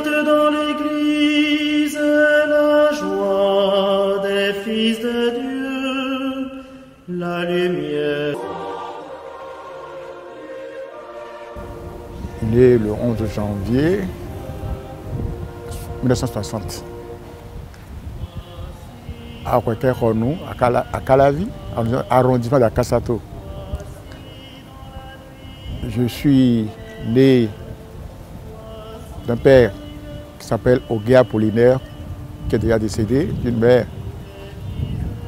éclate dans l'église la joie des fils de Dieu, la lumière. Né le 11 janvier 1960 à Kwekekhonou, à Calavi, arrondissement de Kassato. Je suis né d'un père qui s'appelle Ogué Apollinaire, qui est déjà décédé, d'une mère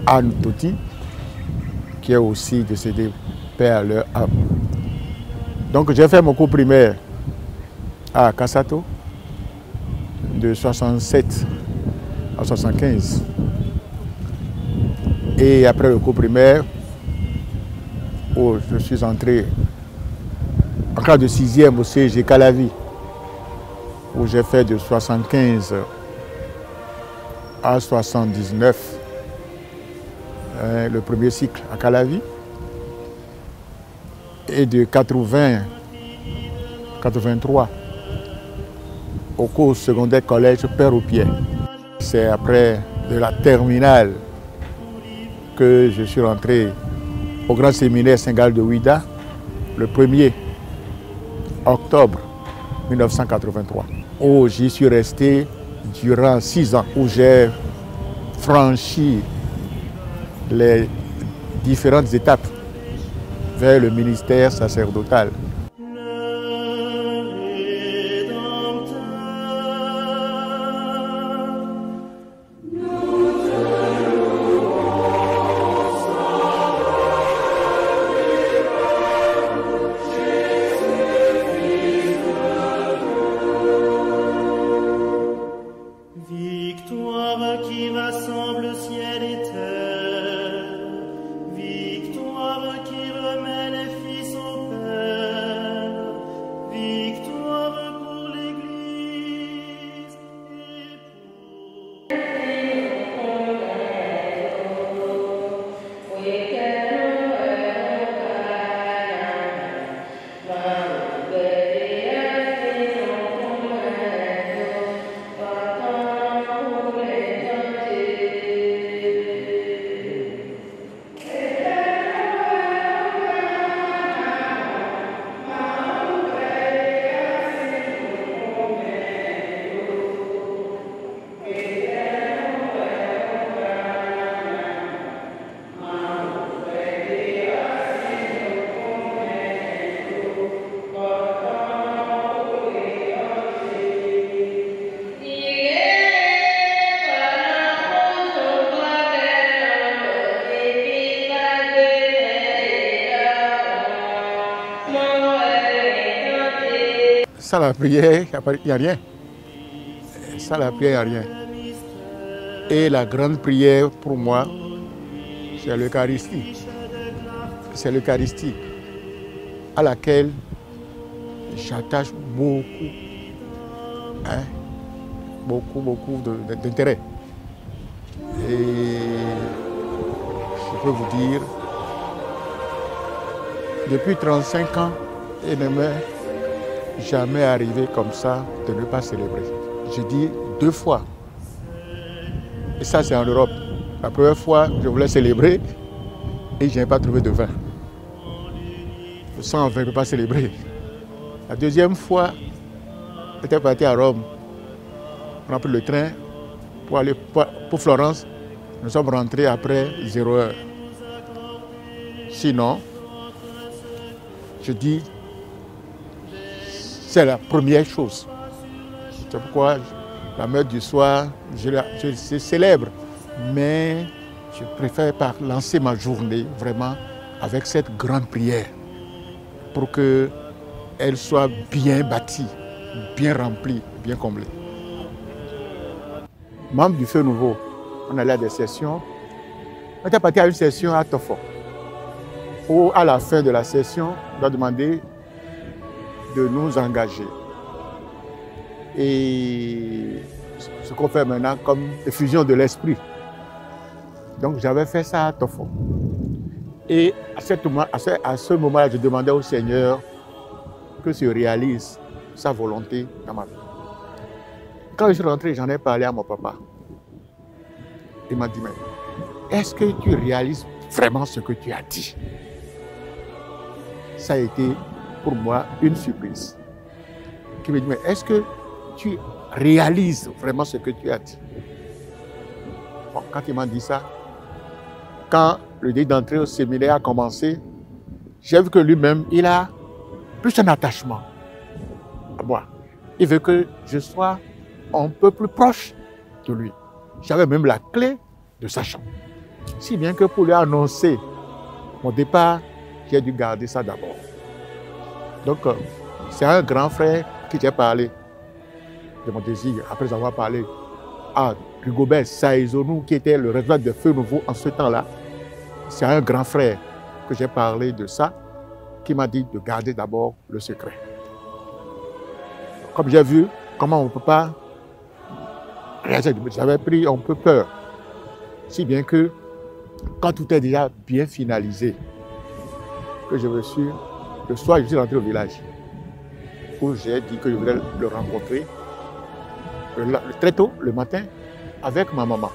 Anne Toti, qui est aussi décédée, père à leur âme. Donc j'ai fait mon cours primaire à Kassato, de 67 à 75. Et après le cours primaire, où je suis entré en classe de 6e au CG Calavi, où j'ai fait de 75 à 79 le premier cycle à Calavi, et de 80-83 au cours secondaire collège Père aux Pieds. C'est après de la terminale que je suis rentré au grand séminaire Saint-Gall de Ouida le 1er octobre 1983, où j'y suis resté durant 6 ans, où j'ai franchi les différentes étapes vers le ministère sacerdotal. Victoire qui rassemble ciel et terre, victoire qui remet les fils au Père, victoire pour l'Église et Sans la prière, il n'y a rien. Sans la prière, il n'y a rien. Et la grande prière pour moi, c'est l'Eucharistie. C'est l'Eucharistie à laquelle j'attache beaucoup, beaucoup d'intérêt. Et je peux vous dire, depuis 35 ans, il ne m'est jamais arrivé comme ça de ne pas célébrer. Je dis 2 fois. Et ça, c'est en Europe. La première fois, je voulais célébrer et je n'ai pas trouvé de vin. Sans vin, je ne peux pas célébrer. La deuxième fois, j'étais parti à Rome. On a pris le train pour aller pour Florence. Nous sommes rentrés après 0 heure. Sinon, je dis, c'est la première chose. C'est pourquoi la messe du soir, je célèbre. Mais je préfère lancer ma journée vraiment avec cette grande prière pour qu'elle soit bien bâtie, bien remplie, bien comblée. Membre du Feu Nouveau, on allait à des sessions. On était parti à une session à Tofo, où à la fin de la session, on doit demander de nous engager. Et ce qu'on fait maintenant comme effusion de l'esprit. Donc j'avais fait ça à Tofo. Et à ce moment-là, je demandais au Seigneur que se réalise sa volonté dans ma vie. Quand je suis rentré, j'en ai parlé à mon papa. Il m'a dit, mais est-ce que tu réalises vraiment ce que tu as dit? Ça a été pour moi une surprise. Qui me dit, mais est-ce que tu réalises vraiment ce que tu as dit? Bon, quand il m'a dit ça, quand le début d'entrée au séminaire a commencé, j'ai vu que lui-même, il a plus un attachement à moi. Il veut que je sois un peu plus proche de lui. J'avais même la clé de sa chambre. Si bien que pour lui annoncer mon départ, j'ai dû garder ça d'abord. Donc, c'est un grand frère qui j'ai parlé de mon désir, après avoir parlé à Rigobert Saïzonou, qui était le responsable de Feu Nouveau en ce temps-là. C'est un grand frère que j'ai parlé de ça, qui m'a dit de garder d'abord le secret. Comme j'ai vu comment on ne peut pas réagir, j'avais pris un peu peur. Si bien que, quand tout est déjà bien finalisé, que je me suis, le soir, je suis rentré au village, où j'ai dit que je voulais le rencontrer très tôt, le matin, avec ma maman,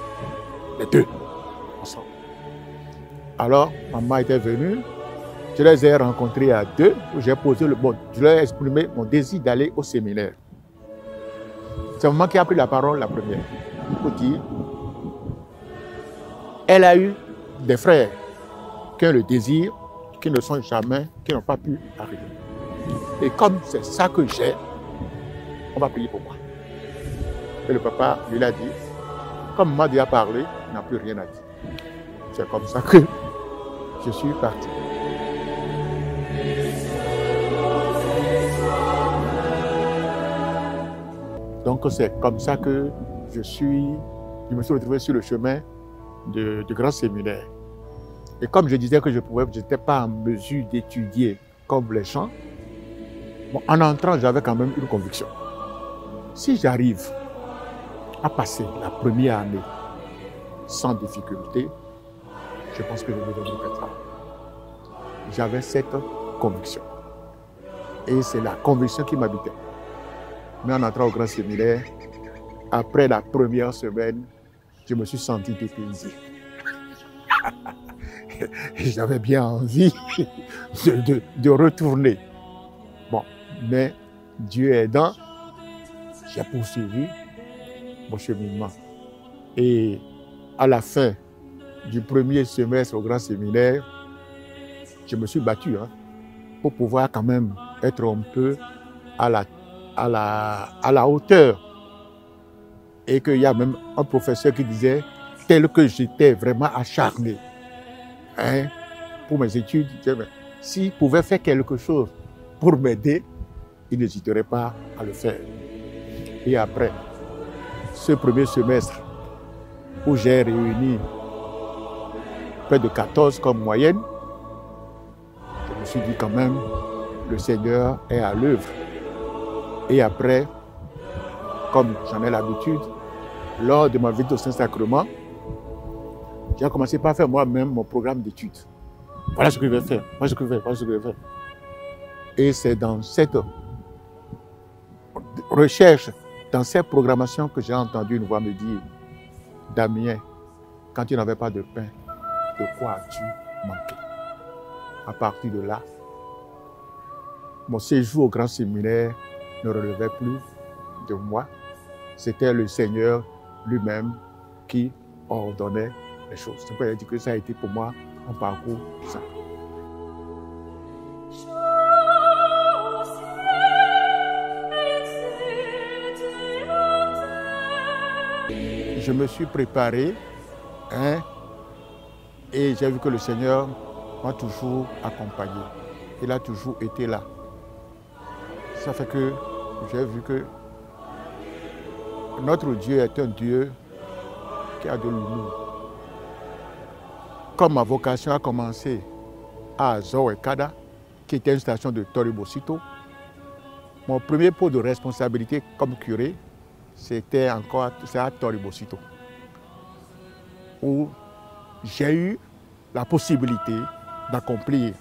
les deux, ensemble. Alors, maman était venue, je les ai rencontrés à deux, où j'ai posé le bon, je leur ai exprimé mon désir d'aller au séminaire. C'est maman qui a pris la parole la première, pour dire, elle a eu des frères qui ont le désir, qui ne sont jamais, qui n'ont pas pu arriver. Et comme c'est ça que j'ai, on va prier pour moi. Et le papa lui a dit, comme maman lui a parlé, il n'a plus rien à dire. C'est comme ça que je suis parti. Donc c'est comme ça que je me suis retrouvé sur le chemin du grand séminaire. Et comme je disais que je n'étais pas en mesure d'étudier comme les gens, bon, en entrant, j'avais quand même une conviction. Si j'arrive à passer la première année sans difficulté, je pense que je vais devenir médecin. J'avais cette conviction. Et c'est la conviction qui m'habitait. Mais en entrant au grand séminaire, après la première semaine, je me suis senti dépaysé. J'avais bien envie de retourner. Bon, mais Dieu aidant, j'ai poursuivi mon cheminement. Et à la fin du premier semestre au grand séminaire, je me suis battu pour pouvoir quand même être un peu à la hauteur. Et qu'il y a même un professeur qui disait, tel que j'étais vraiment acharné pour mes études, s'il pouvait faire quelque chose pour m'aider, il n'hésiterait pas à le faire. Et après ce premier semestre où j'ai réuni près de 14 comme moyenne, je me suis dit quand même, le Seigneur est à l'œuvre. Et après, comme j'en ai l'habitude, lors de ma visite au Saint-Sacrement, j'ai commencé par faire moi-même mon programme d'études. Voilà ce que je vais faire, voilà ce que je vais faire, voilà ce que je vais faire. Et c'est dans cette recherche, dans cette programmation que j'ai entendu une voix me dire, Damien, quand tu n'avais pas de pain, de quoi as-tu manqué? À partir de là, mon séjour au grand séminaire ne relevait plus de moi. C'était le Seigneur lui-même qui ordonnait les choses. C'est pourquoi il dit que ça a été pour moi un parcours simple. Je me suis préparé et j'ai vu que le Seigneur m'a toujours accompagné. Il a toujours été là. Ça fait que j'ai vu que notre Dieu est un Dieu qui a de l'humour. Comme ma vocation a commencé à Zoé-Kada, qui était une station de Toribosito, mon premier pot de responsabilité comme curé, c'était encore à Toribosito, où j'ai eu la possibilité d'accomplir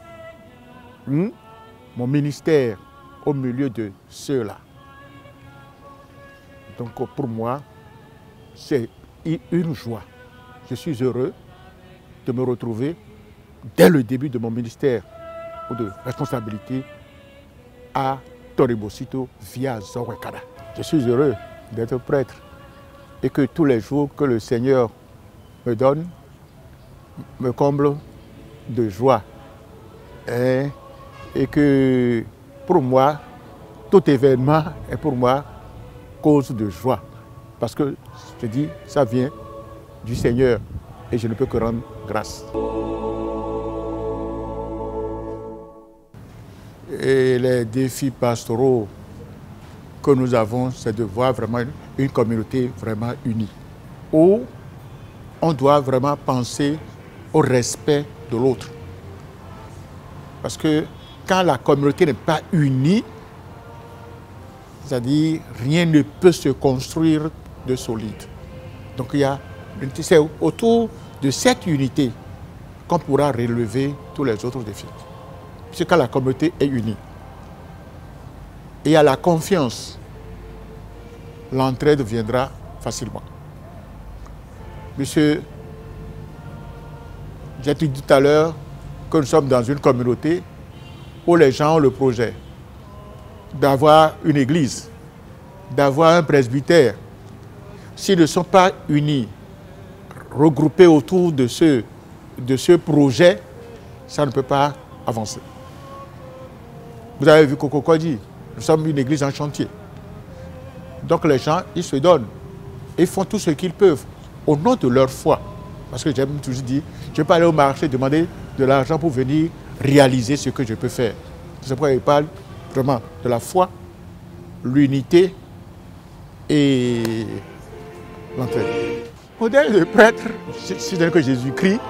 mon ministère au milieu de ceux-là. Donc pour moi, c'est une joie. Je suis heureux de me retrouver dès le début de mon ministère ou de responsabilité à Toribosito via Zowekada. Je suis heureux d'être prêtre et que tous les jours que le Seigneur me donne me comble de joie. Et que pour moi, tout événement est pour moi cause de joie. Parce que je dis, ça vient du Seigneur et je ne peux que rendre grâce. Et les défis pastoraux que nous avons, c'est de voir vraiment une communauté vraiment unie, où on doit vraiment penser au respect de l'autre. Parce que quand la communauté n'est pas unie, c'est-à-dire rien ne peut se construire de solide. Donc c'est autour de cette unité qu'on pourra relever tous les autres défis. C'est quand la communauté est unie. Et il y a la confiance, l'entraide viendra facilement. Monsieur, j'ai dit tout à l'heure que nous sommes dans une communauté où les gens ont le projet d'avoir une église, d'avoir un presbytère. S'ils ne sont pas unis, regroupés autour de ce projet, ça ne peut pas avancer. Vous avez vu Coco dit, nous sommes une église en chantier. Donc les gens, ils se donnent. Ils font tout ce qu'ils peuvent au nom de leur foi. Parce que j'aime toujours dire, je ne vais pas aller au marché demander de l'argent pour venir réaliser ce que je peux faire. C'est pourquoi il parle vraiment de la foi, l'unité et l'entraide. Modèle de prêtre, si c'est que Jésus-Christ,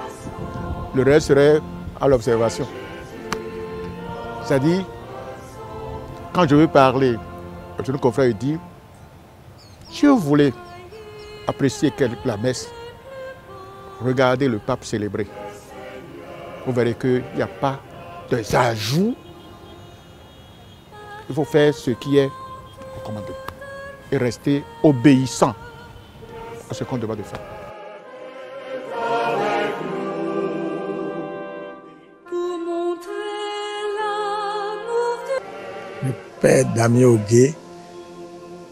le reste serait à l'observation. C'est-à-dire, quand je veux parler, le jeune confrère dit, si vous voulez apprécier la messe, regardez le pape célébrer. Vous verrez qu'il n'y a pas d'ajouts. Il faut faire ce qui est recommandé et rester obéissant à ce qu'on demande de faire. Le père Damien Ogué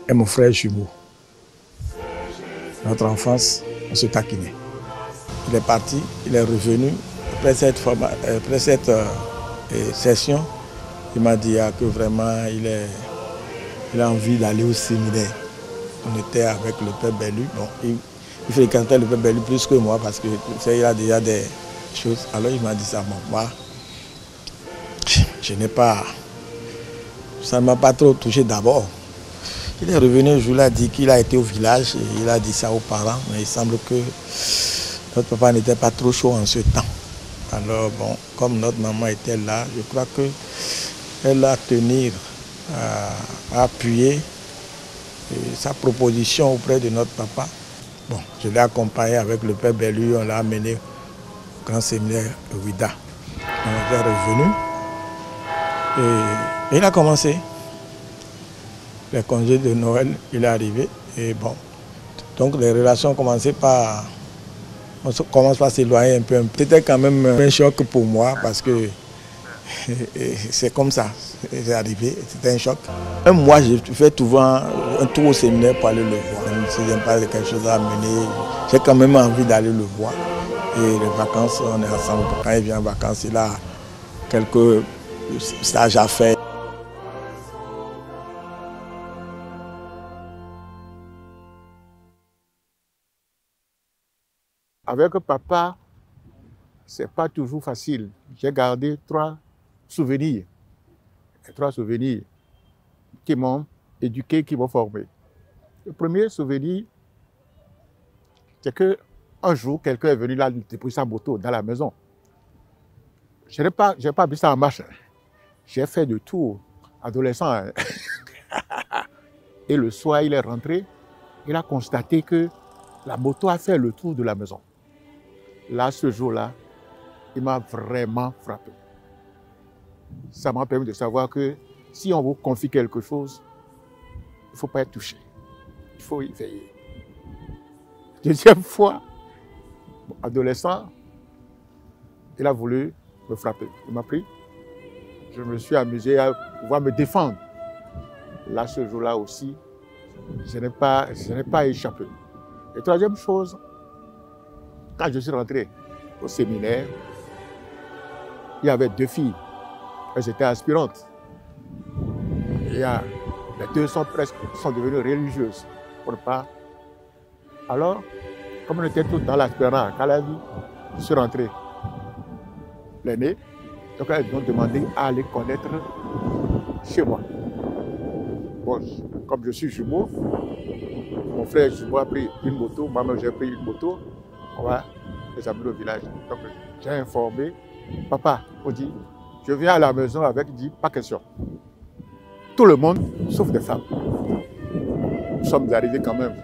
est mon frère jumeau. Notre enfance, on se taquinait. Il est parti, il est revenu. Après cette session, il m'a dit que vraiment il a envie d'aller au séminaire. On était avec le père Bellu. Bon, il fréquentait le père Bellu plus que moi parce qu'il a déjà des choses. Alors il m'a dit ça, moi, je n'ai pas... Ça ne m'a pas trop touché d'abord. Il est revenu un jour, il a dit qu'il a été au village et il a dit ça aux parents. Mais il semble que notre papa n'était pas trop chaud en ce temps. Alors bon, comme notre maman était là, je crois qu'elle a tenu à appuyer sa proposition auprès de notre papa. Bon, je l'ai accompagné avec le père Bellu, on l'a amené au grand séminaire Ouida. On est revenu et il a commencé. Les congés de Noël, il est arrivé et bon. Donc les relations ont commencé par... On commence par s'éloigner un peu. C'était quand même un choc pour moi parce que c'est comme ça. C'est arrivé, c'était un choc. Un mois, je fais souvent un tour au séminaire pour aller le voir. Même si je n'ai pas quelque chose à amener, j'ai quand même envie d'aller le voir. Et les vacances, on est ensemble. Quand il vient en vacances, il a quelques stages à faire. Avec papa, ce n'est pas toujours facile. J'ai gardé trois souvenirs qui m'ont éduqué, qui m'ont formé. Le premier souvenir, c'est qu'un jour, quelqu'un est venu là, déposer sa moto dans la maison. Je n'ai pas vu ça en marche. J'ai fait de tour, adolescent. Et le soir, il est rentré, il a constaté que la moto a fait le tour de la maison. Là, ce jour-là, il m'a vraiment frappé. Ça m'a permis de savoir que si on vous confie quelque chose, il ne faut pas être touché. il faut y veiller. Deuxième fois, adolescent, il a voulu me frapper. Il m'a pris. Je me suis amusé à pouvoir me défendre. Là, ce jour-là aussi, je n'ai pas échappé. Et troisième chose, quand je suis rentré au séminaire, il y avait 2 filles. Elles étaient aspirantes. Les 2 sont devenues religieuses. Pour ne pas. Alors, comme on était tous dans l'aspirant, quand la vie, je suis rentré. L'aîné, donc elles m'ont demandé à aller connaître chez moi. Bon, comme je suis jumeau, mon frère jumeau a pris une moto, moi-même j'ai pris une moto, on va les amener au village. Donc j'ai informé, papa, on dit, je viens à la maison avec, il dit, pas question. Tout le monde, sauf des femmes. Nous sommes arrivés quand même.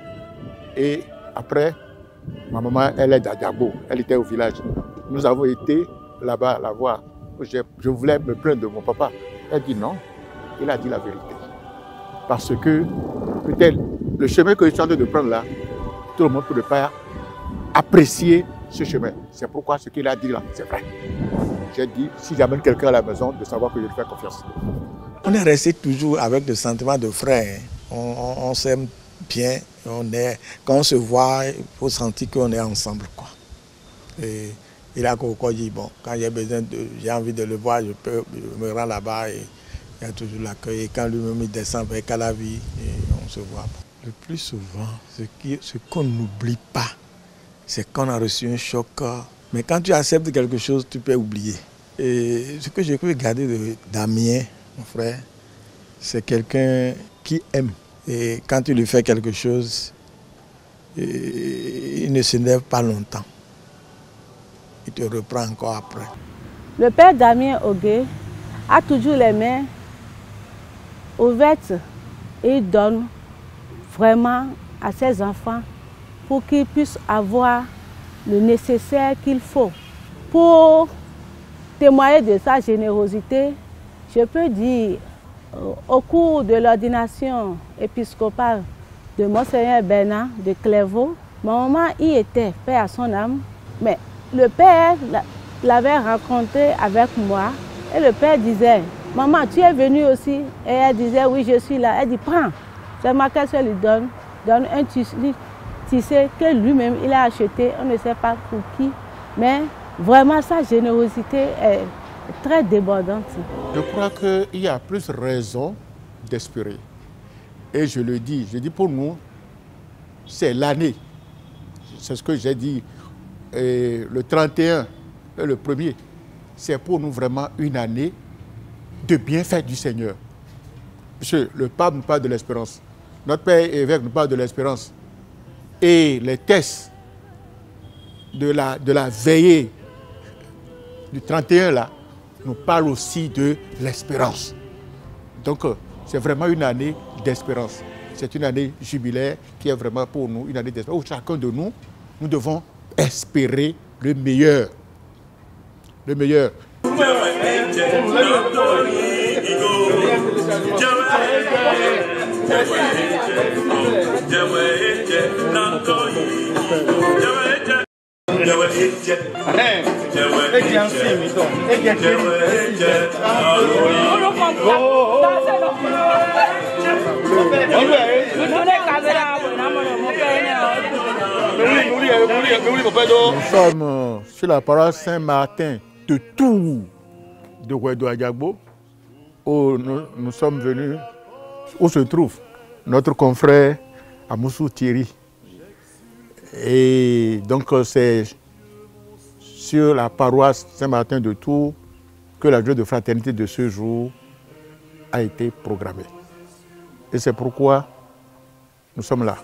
Et après, ma maman, elle est d'Adiabo, elle était au village. Nous avons été là-bas la voir. Je voulais me plaindre de mon papa. Elle dit non, il a dit la vérité. Parce que peut-être le chemin que je suis en train de prendre là, tout le monde ne peut pas apprécier ce chemin. C'est pourquoi ce qu'il a dit là, c'est vrai. J'ai dit, si j'amène quelqu'un à la maison, de savoir que je lui fais confiance. On est resté toujours avec le sentiment de frère. On s'aime bien. Quand on se voit, il faut sentir qu'on est ensemble, quoi. Et il a encore dit, bon, quand j'ai envie de le voir, je me rends là-bas et il y a toujours l'accueil. Et quand lui-même il descend vers Calavi, on se voit. Le plus souvent, ce qu'on n'oublie pas, c'est qu'on a reçu un choc. Mais quand tu acceptes quelque chose, tu peux oublier. Et ce que j'ai pu garder de Damien, mon frère, c'est quelqu'un qui aime. Et quand tu lui fais quelque chose, il ne s'énerve pas longtemps. Il te reprend encore après. Le père Damien Ogué a toujours les mains ouvertes et il donne vraiment à ses enfants pour qu'ils puissent avoir le nécessaire qu'il faut. Pour témoigner de sa générosité, je peux dire, au cours de l'ordination épiscopale de Monseigneur Bernard de Clairvaux, ma maman y était, paix à son âme, mais le père l'avait rencontré avec moi et le père disait, maman, tu es venue aussi? Et elle disait, oui, je suis là. Elle dit, prends. Seulement qu'elle se lui donne un tissé que lui-même il a acheté, on ne sait pas pour qui, mais vraiment sa générosité est très débordante. Je crois qu'il y a plus raison d'espérer. Et je le dis, pour nous, c'est l'année. C'est ce que j'ai dit. Et le 31 et le 1er, c'est pour nous vraiment une année de bienfaits du Seigneur. Monsieur, le pape nous parle de l'espérance. Notre père évêque nous parle de l'espérance. Et les tests de la veillée du 31 là, nous parlent aussi de l'espérance. Donc, c'est vraiment une année d'espérance. C'est une année jubilaire qui est vraiment pour nous une année d'espérance où chacun de nous, nous devons espérer le meilleur. Le meilleur. Nous sommes sur la paroisse Saint-Martin de Tours de Ouédo-Adiabo, où nous sommes venus, où se trouve notre confrère Amoussou Thierry. Et donc c'est sur la paroisse Saint-Martin de Tours que la journée de fraternité de ce jour a été programmée. Et c'est pourquoi nous sommes là.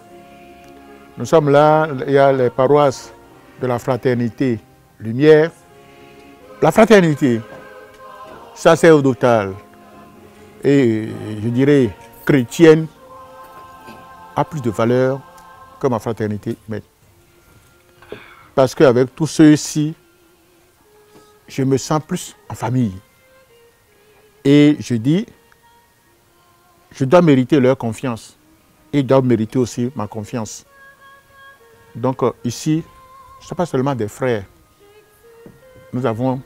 Nous sommes là, il y a les paroisses de la fraternité Lumière. La fraternité sacerdotale et je dirais chrétienne a plus de valeur que ma fraternité humaine. Parce qu'avec tous ceux-ci, je me sens plus en famille. Et je dis, je dois mériter leur confiance. ils doivent mériter aussi ma confiance. Donc ici, ce ne sont pas seulement des frères. Nous avons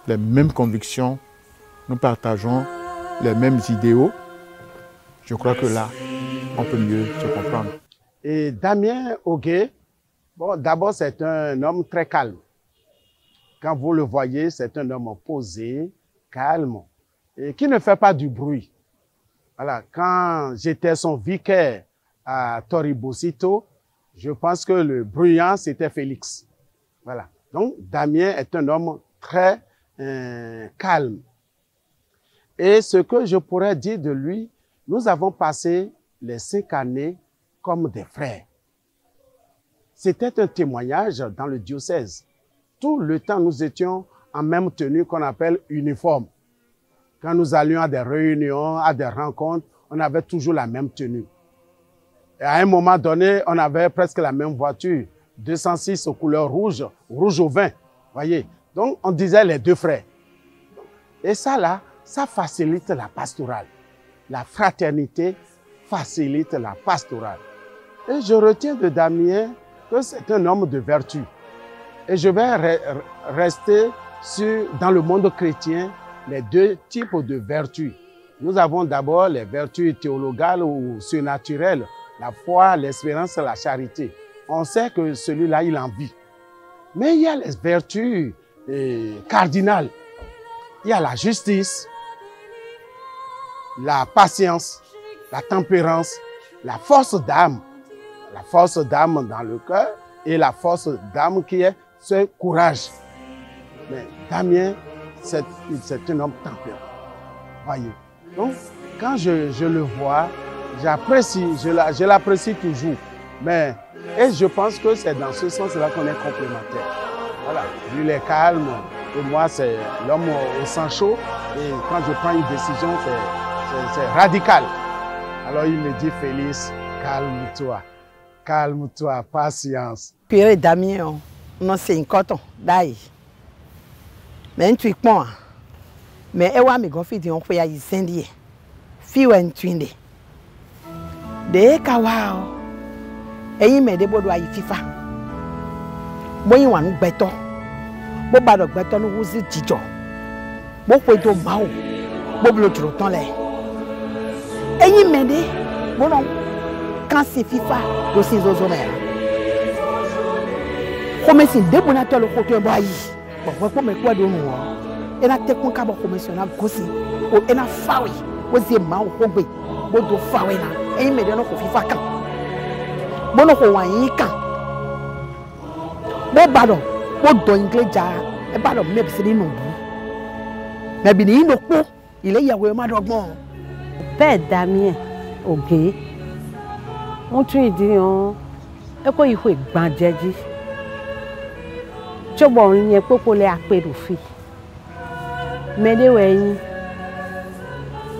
les mêmes convictions, nous partageons les mêmes idéaux. Je crois que là, on peut mieux se comprendre. Et Damien Ogué, bon, d'abord, c'est un homme très calme. Quand vous le voyez, c'est un homme posé, calme, et qui ne fait pas du bruit. Voilà. Quand j'étais son vicaire à Toribosito, je pense que le bruyant, c'était Félix. Voilà. Donc, Damien est un homme très calme. Et ce que je pourrais dire de lui, nous avons passé les 5 années comme des frères. C'était un témoignage dans le diocèse. Tout le temps, nous étions en même tenue qu'on appelle uniforme. Quand nous allions à des réunions, à des rencontres, on avait toujours la même tenue. Et à un moment donné, on avait presque la même voiture, 206 aux couleurs rouge, rouge au vin, voyez. Donc, on disait les 2 frères. Et ça, là, ça facilite la pastorale. La fraternité facilite la pastorale. Et je retiens de Damien que c'est un homme de vertu. Et je vais rester dans le monde chrétien les 2 types de vertus. Nous avons d'abord les vertus théologales ou surnaturelles, la foi, l'espérance, la charité. On sait que celui-là, il en vit. Mais il y a les vertus cardinales. Il y a la justice, la patience, la tempérance, la force d'âme. La force d'âme dans le cœur et la force d'âme qui est ce courage. Mais Damien, c'est un homme tempéré. Voyez. Donc, quand je le vois, j'apprécie, je l'apprécie toujours. Et je pense que c'est dans ce sens-là qu'on est complémentaires. Voilà. Lui, il est calme. Et moi, c'est l'homme au sang chaud. Et quand je prends une décision, c'est radical. Alors, il me dit, Félix, calme-toi. Calme-toi, patience. Puis Damien, non c'est un coton, d'ailleurs. Mais tu es bon. Mais elle va me gonfler de on peut y aller incendier. Fille ou twinde. De kawao. Et il me déborde à y FIFA. Bon y wan beto. Bon badok beto nous vous tijo. Bon peut to mao. Bon bloquer le temps là. Et il me dit bon non. Quand c'est FIFA, de ces ozomères. Comme si deux bonateurs le côté boy. Bon, comme quoi de nous. Et la tête qu'on a commissionnaire aussi. Et la fawi. Aussi ma au hobby. Bon do fawi na. Et il me donne au FIFA quand. Bon au wani quand. Bon ballon. Bon do anglais ja. Et ballon même c'est non. Mais bien il no po. Il est yawe ma dogmo. Père Damien Ogué. On tún dit on e ko ihu gbanjeji chobo orin yẹn popo le aperu fi medewe yin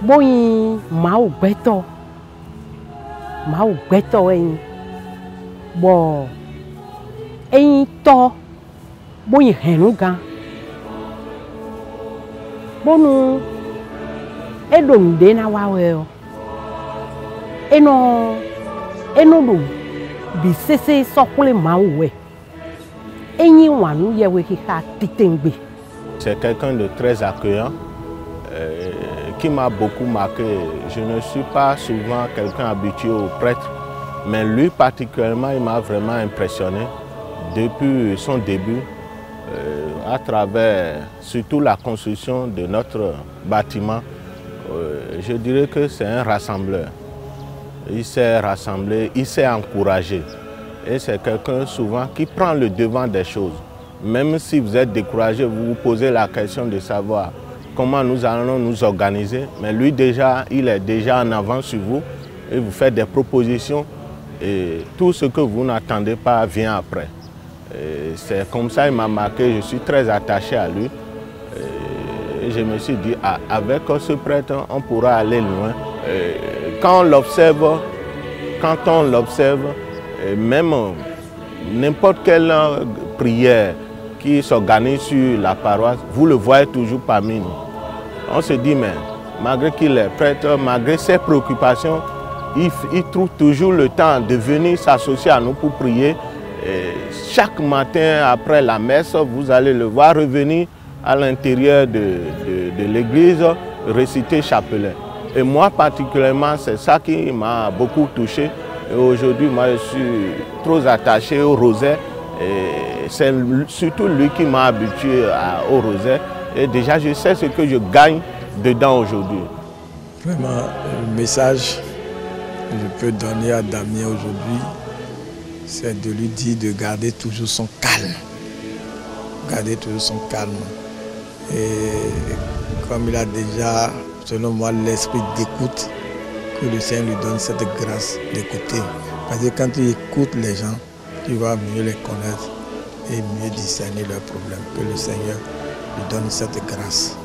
boyin ma o gbeto yin bo eyin to boyin henu gan bonu edonde na wawe o eno bi sese sokule mawe enyi wanu yewe ki ha titengbe. C'est quelqu'un de très accueillant qui m'a beaucoup marqué. Je ne suis pas souvent quelqu'un habitué aux prêtres, mais lui particulièrement, il m'a vraiment impressionné depuis son début à travers surtout la construction de notre bâtiment. Je dirais que c'est un rassembleur. Il s'est rassemblé, il s'est encouragé. Et c'est quelqu'un souvent qui prend le devant des choses. Même si vous êtes découragé, vous vous posez la question de savoir comment nous allons nous organiser. Mais lui déjà, il est déjà en avance sur vous et vous fait des propositions. Et tout ce que vous n'attendez pas vient après. C'est comme ça qu'il m'a marqué, je suis très attaché à lui. Et je me suis dit, avec ce prêtre, on pourra aller loin. Quand on l'observe, même n'importe quelle prière qui s'organise sur la paroisse, vous le voyez toujours parmi nous. On se dit, mais malgré qu'il est prêtre, malgré ses préoccupations, il trouve toujours le temps de venir s'associer à nous pour prier. Et chaque matin après la messe, vous allez le voir revenir à l'intérieur de l'église, réciter chapelet. Et moi particulièrement, c'est ça qui m'a beaucoup touché. Et aujourd'hui, moi je suis trop attaché au rosaire. C'est surtout lui qui m'a habitué au rosaire. Et déjà, je sais ce que je gagne dedans aujourd'hui. Vraiment, le message que je peux donner à Damien aujourd'hui, c'est de lui dire de garder toujours son calme. Garder toujours son calme. Et comme il a déjà, selon moi, l'esprit d'écoute, que le Seigneur lui donne cette grâce d'écouter. Parce que quand tu écoutes les gens, tu vas mieux les connaître et mieux discerner leurs problèmes. Que le Seigneur lui donne cette grâce.